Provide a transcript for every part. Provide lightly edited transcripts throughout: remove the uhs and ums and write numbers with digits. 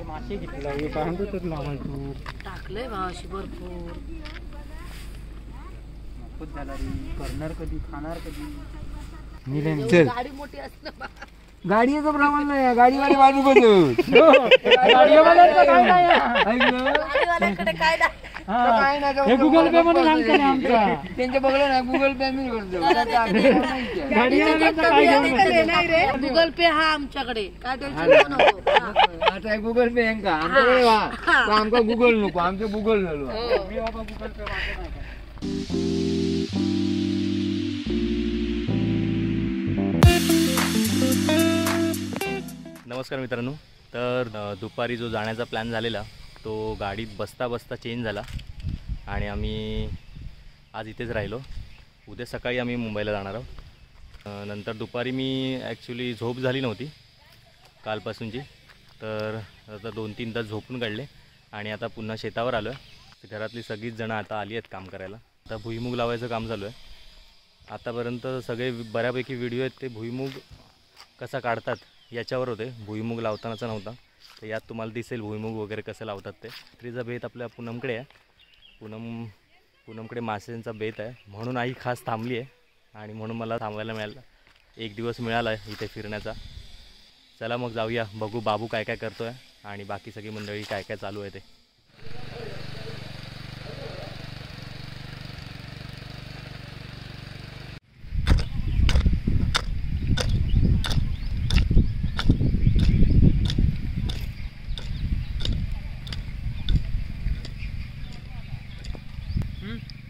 मासे घेतला हे बांधू तर लावा तू टाकलंय भावाशी भरपूर खूप झाला रे करणार कधी खाणार कधी एवढी गाडी मोठी असते बा. गाडीचं प्रमाण नाही गाडीवाले बाजू बघू गाडीवाल्याकडे काय नाही. हे गुगल पे मध्ये सांगते ना आमचा त्यांच्या बघलं ना गुगल पे मी करतो गुगल पे हा आमच्याकडे काय टेन्शन घेऊ नको. हा. आता गुगल पे का आमच्याकडे आमका गुगल नको आमचं गुगल झालो मी बाबा गुगल पे वापरत नाही का? नमस्कार मित्रांनो. तर दुपारी जो जाण्याचा प्लॅन झालेला तो गाडीत बसता बसता चेंज झाला आणि आम्ही आज इथेच राहिलो. उद्या सकाळी आम्ही मुंबईला जाणार आहोत. नंतर दुपारी मी ॲक्च्युली झोप झाली नव्हती कालपासूनची, तर आता 2-3 तास झोपून काढले आणि आता पुन्हा शेतावर आलो आहे. घरातली सगळीच जणं आता आली आहेत काम करायला. आता भुईमूग लावायचं काम चालू आहे. आतापर्यंत सगळे बऱ्यापैकी व्हिडिओ आहेत ते भुईमूग कसा काढतात याच्यावर होते, भुईमूग लावतानाचा नव्हता. तर यात तुम्हाला दिसेल भुईमूग वगैरे कसं लावतात ते. रात्रीचा बेत आपल्या पूनमकडे आहे. पूनमकडे माशांचा बेत आहे म्हणून आई खास थांबली आहे आणि म्हणून मला थांबायला मिळालं. एक दिवस मिळाला आहे इथे फिरण्याचा. चला मग जाऊया, बघू बाबू काय काय करतो आहे आणि बाकी सगळी मंडळी काय काय चालू आहे ते.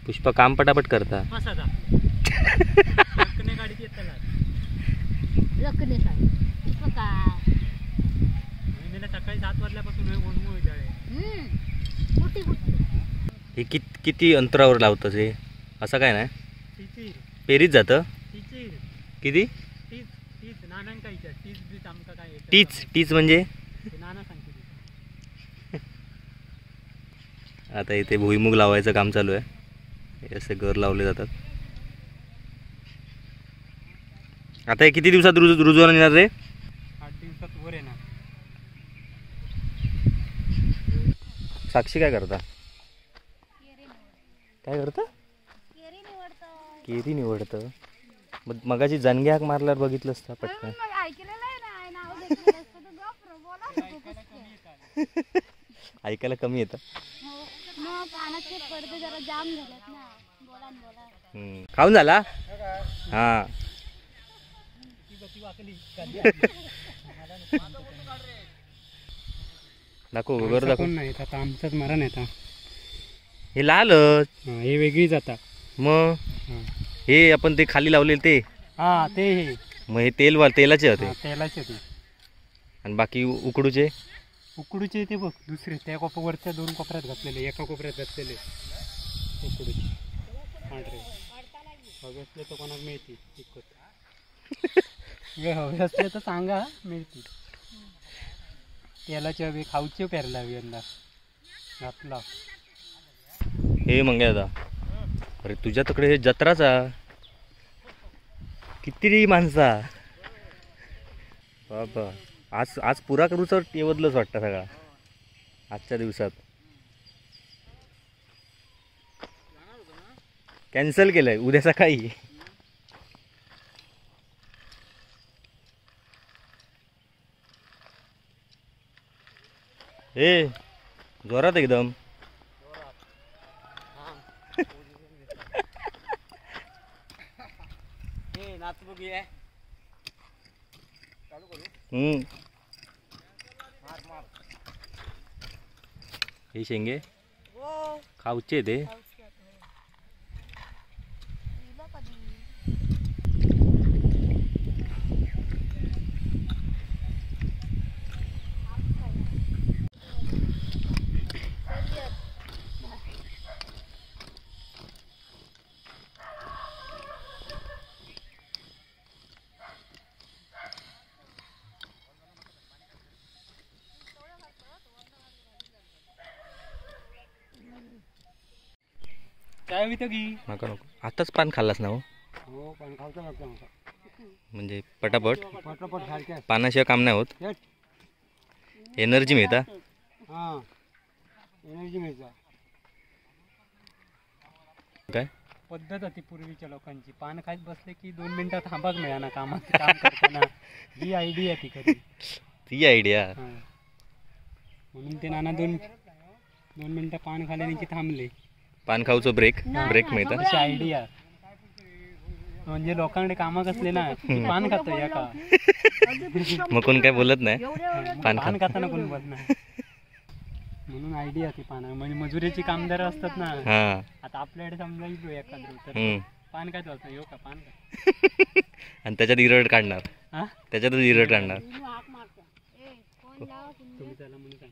पुष्पा काम पटापट करता. गाडीत येताना सकाळी 7 वाजल्यापासून हे किती अंतरावर लावतं हे असं काय नाही, पेरीत जातं किती टीच म्हणजे. आता इथे भुईमूग लावायचं काम चालू आहे. हे असे घर लावले जातात. आता हे किती दिवसात रुजवून येणार रे? 8 दिवसात वर येणार. साक्षी काय करता? काय करता? केरी निवडतं. मगाची जनगे हाक मारल्यावर बघितलं असतं पटकन. ऐकायला कमी येतं. खाऊन झाला हा. दाखव वर दाखव. नाही आता आमचंच मरण आहे. हे लालच हे वेगळी जाता. मग हे आपण ते खाली लावलेले ते हा ते मग हे तेलाचे होते. तेलाचे ते आणि बाकी उकडूचे ते बघ दुसरे त्या वरच्या 2 कोपऱ्यात घातलेले, एका कोपऱ्यात घातलेले उकडूचे पांढरे हवे असले तर कोणाला मिळतील विकत. हवे असले तर सांगा मिळतील. तेलाचे हवे खाऊचे पेरला यंदा घातला. हे मंग्या अरे तुझ्या तकडे हे जत्राचा किती माणसा बाबा. आज पुरा करूच येवदलंच वाटतं सगळा आजच्या दिवसात. कॅन्सल केलंय उद्या सकाळी. ए जोरात एकदम. हे शेंगे खाऊचे ते. नका नको आताच पान खाल्लास ना. हो पान खावचं लागतं म्हणजे पटापट पानाशिवाय काम नाही होत. एनर्जी मिळता. हा एनर्जी मिळतं. काय पद्धत होती पूर्वीच्या लोकांची, पान खात बसले की 2 मिनिटात थांबाच मिळा ना कामात काम करताना. ही आयडिया ती खरी. ती आयडिया. हा. म्हणून ते नाना 2 मिनिटं पान खाल्याने की थांबले. पान खाऊचं ब्रेक मिळतं. अशी आयडिया म्हणजे लोकांकडे कामं कसले ना की पान खातो या का मग कोण काय बोलत नाही. पान खाताना कोण बोलत नाही. म्हणून आयडिया ती पाना म्हणजे मजुरीची कामदार असतात ना. हा. आता आपल्याकडे समजा इलो एखादं तर पान काय चालतं येऊ का पान का आणि त्याच्यात इरड काढणार. हा त्याच्यातच इरड काढणार. तुम्ही त्याला म्हणून सांग.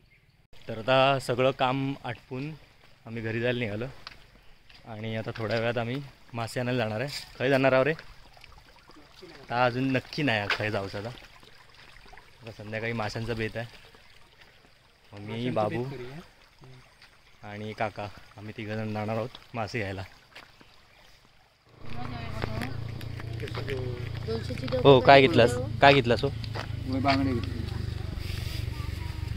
तर आता सगळं काम आटपून आम्ही घरी जायला निघालो आणि आता थोड्या वेळात आम्ही मासे आणायला जाणार आहे. खय जाणार आहो रे? आता अजून नक्की नाही खय जाऊचं. आता संध्याकाळी माशांचा बेत आहे. मी बाबू आणि काका आम्ही 3 जण जाणार आहोत मासे घ्यायला. हो काय घेतलास हो? बांगडे घेतले.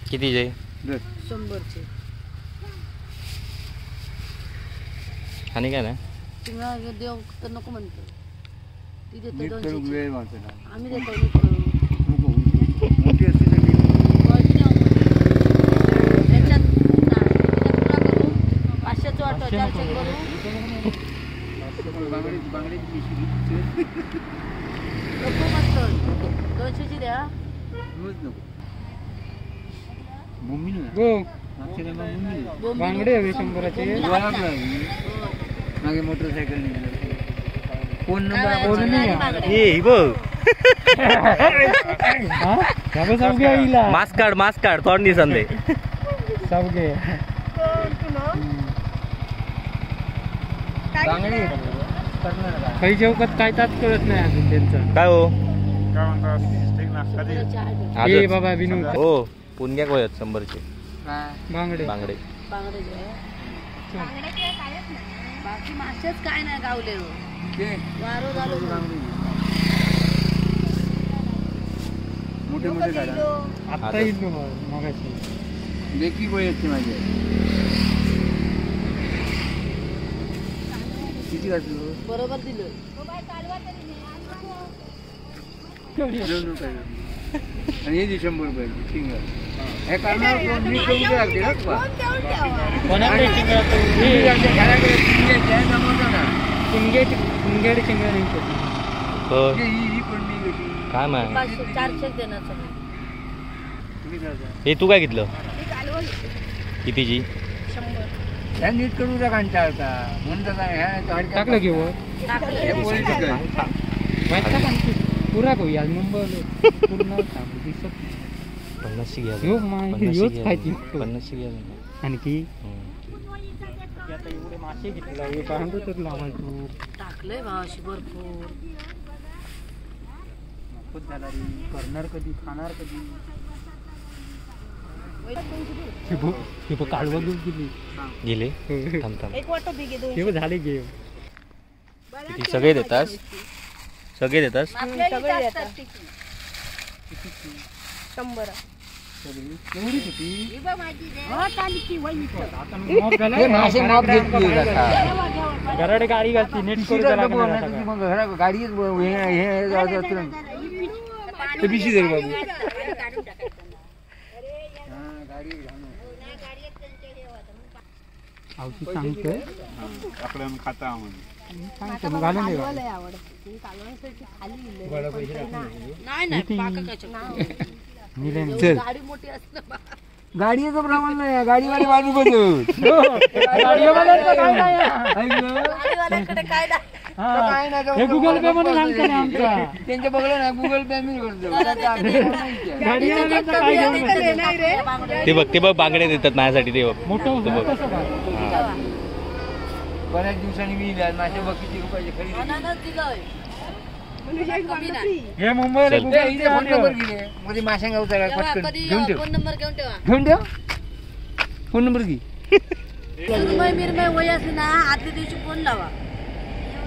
किती जे? 100चे. आणि काय नाही तुम्हाला देव तर नको म्हणतो. ती देतो नीट 200 करून ची. वेळ वाचला. आम्ही देतो नीट करून. मोठी असते तर नीट. याच्यात पुरा करू 500चं वाटो 400 करू. बांगड्याची पिशवी नको म्हणतो 200ची द्या. रोज नको. मम्मी ना हो मम्मी बांगडे हवे 100चे. मागे मोटरसायकल निघाली. फोन नंबर नाही, आपण नाही, बांगडे. हे बघ मास्क काढ तोंड दिसन दे. बांगडे काही जेवकत काय तात कळत नाही अजून त्यांचं. काय हो ए बाबा विनोद हो पुण्या कोयत 100चे बांगडे बांगडे. बांगडे घ्या. बाकी मासेच काय नाही गावले हो. वारो झालो मोठे मोठे काढा. आता येईल मगाशी लेकी गोळी असते माझी. किती घातलं बरोबर दिलं. आणि हे 100 रुपयाची सिंगल. हे करणार कोण? मी करून लागते ना तुला. कोणाकडे शिंगडा तो? तुम्ही आमच्या घराकडे चिंग्याची आहे जमवतो ना. शिंगेड शिंगडा नाही करत. हो ही पण मी घेतली. काय माय 400 देणार सगळं. तुम्ही जाता. हे तू काय घेतलं? कितीची? 100 ह्या नीट करून जा कांटा होता म्हणतात ह्या टाकलं घेऊ टाकलं. हे पोलीस पुरा करू आज मुंबईला पूर्ण दिसत 50ची घ्या. ह्यो माहिती ह्योच खायची 50ची घ्या. आणखी आता एवढे मासे घेतले बांधू तर लावायचो. टाकलंय भावाशी भरपूर. खूप झाला रे. करणार कधी खाणार कधी. हे बघ काढवा घेऊन गेली गेले थांब एक वाटो बिगे दोन. हे बघ झाले गेम. किती सगळे देतास? सगळे देतास? सगळे येतात. 100. एवढीच होती. हा चालीची वहिनी. आता मॉप झाला. हे मासे माप घेतली आता. घराडे गाडी घालती नीट करू शिरा लागणार नको ना, आता तुझी काय. मग घरा गाडीच हे जात ते पिशी दे बाबू. आवती सांगतोय आपल्याला खाता सांगतो मग घालून दे गाडी. नाही नाही पाकाकाच्या. निले चल. गाडी मोठी असते बा. गाडीचं प्रमाण नाही गाडीवाली बाजू बदल. गाडीवाल्यांचं काय नाही. गाडीवाल्याकडे काय नाही. हा. हे गुगल पे म्हणून सांगतो ना आमचा. त्यांच्या बघलं ना गुगल पे मी करतो. गाडीवाल्यांचं काय घेऊन येतो? ते बघ बांगडे देतात माझ्यासाठी ते बघ. मोठं ते बघ. कसं काय? बऱ्याच दिवसांनी मी माझ्या बघ किती रुपयाचे खरेदी. अनानस दिलंय. कमी नाही. हे मुंबईला चल. गुगल इथे फोन नंबर घे. मध्ये माशांगा उतारा तेव्हा पटकन कधी घेऊन ठेव. फोन नंबर घेऊन ठेवा. घेऊन ठेव. फोन नंबर घे. सुरमई मिरमई वय असली ना आदल्या दिवशी फोन लावा.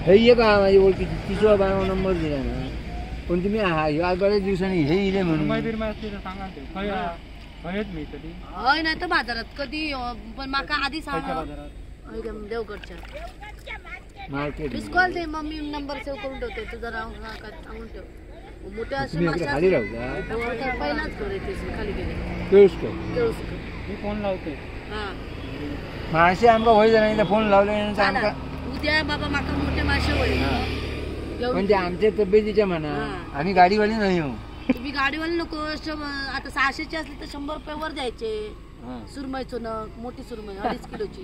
हे ये का माझी ओळखीची 30 नंबर दिला ना. पण तुम्ही आज बऱ्याच दिवसांनी हे इले म्हणून मुंबई बिरमाई असली तर सांगा ते. हयच मी कधी हय नाही तर बाजारात कधी पण माका आधी सांग खयच्या बाजारात हय का देवगडच्या मार्केट मिस कॉल दे मम्मी नंबर सेव्ह करून ठेवते तुझं नाव सांगून ठेव मोठे असे तुम्ही इकडे मासे खाली राहू का पहिलाच करे ते खाली गेले तेच मी फोन लावतोय हा मासे आमका होय जाणार फोन लावले चाला. आमका उद्या बाबा माका मोठे मासे होईल घेऊन म्हणजे आमच्या तब्येतीच्या म्हणा हा. आम्ही गाडीवाली नाही हो तुम्ही गाडीवाले नको आता 600ची असली तर 100 रुपये वर द्यायचे सुरमईचं नग मोठी सुरमई 2.5 किलोची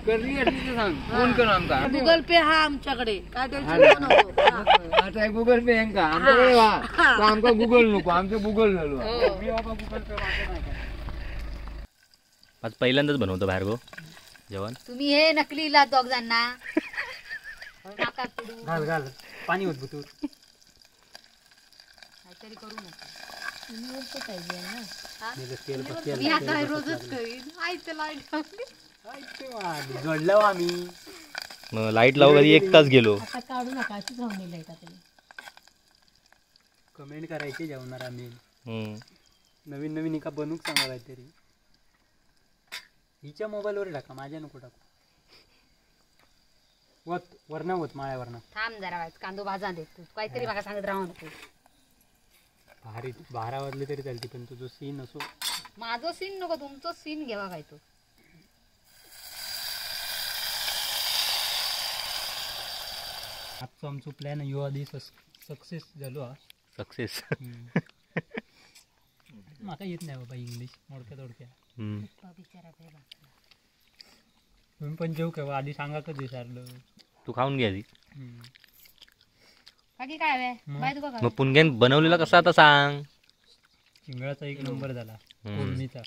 करली असली तर सांग फोन कर आमका गुगल पे हा आमच्याकडे काय टेन्शन घेऊ नको हा. आता गुगल पे यांका आमच्याकडे वा तर आमका गुगल नको आमचं गुगल झालो हो. मी बाबा गुगल पे वापरत नाही का? आज पहिल्यांदाच बनवतो भार्गव जेवण. तुम्ही हे नकली इला दोघ जणांना नाका पडू घाल घाल पाणी होत तू काहीतरी करू नका तुम्ही बोलतो पाहिजे ना तेल मी आता हे रोजच करीन आयचं लाईट जोडलं आम्ही मग लाईट लावू कधी 1 तास गेलो. आता काढू नका अशी जाऊन लाईट आता कमेंट करायची जेवणार आम्ही हम्म. नवीन नवीन एका बनवूक सांगा काहीतरी हिच्या मोबाईलवर टाका माझ्या नको टाकू वत वरणा होत माळ्यावरना थांब जरा वाईट कांदो भाजा दे तू काहीतरी मला सांगत राहू नको भारी 12 वाजले तरी चालते पण तुझं सीन असो माझं सीन नको तुमचं सीन घ्यावा काय तो आजचो आमचो प्लॅन यो आधी सक्सेस झालो हा सक्सेस. माका येत नाही बाबा इंग्लिश मोडक्या तोडक्या बिचारा काय बाकी तुम्ही पण जेव केव्हा आधी सांगा कधी विचारलं तू खाऊन घे आधी. बाकी काय हवे बाय तुका मग पुणग्यान बनवलेला कसा आता सांग. चिंगळाचा एक नंबर झाला कोळमीचा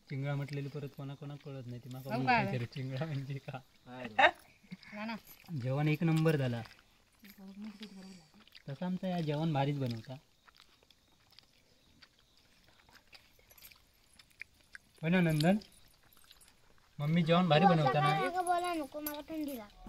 चिंगळा म्हटलेली परत कोणा कळत नाही ती माका विचार चिंगळा म्हणजे का ना जेवण एक नंबर झाला तसं आमचा या जेवण भारीच बनवता हो ना नंदन मम्मी जेवण भारी बनवता ना बोला नको मला थंडी लागते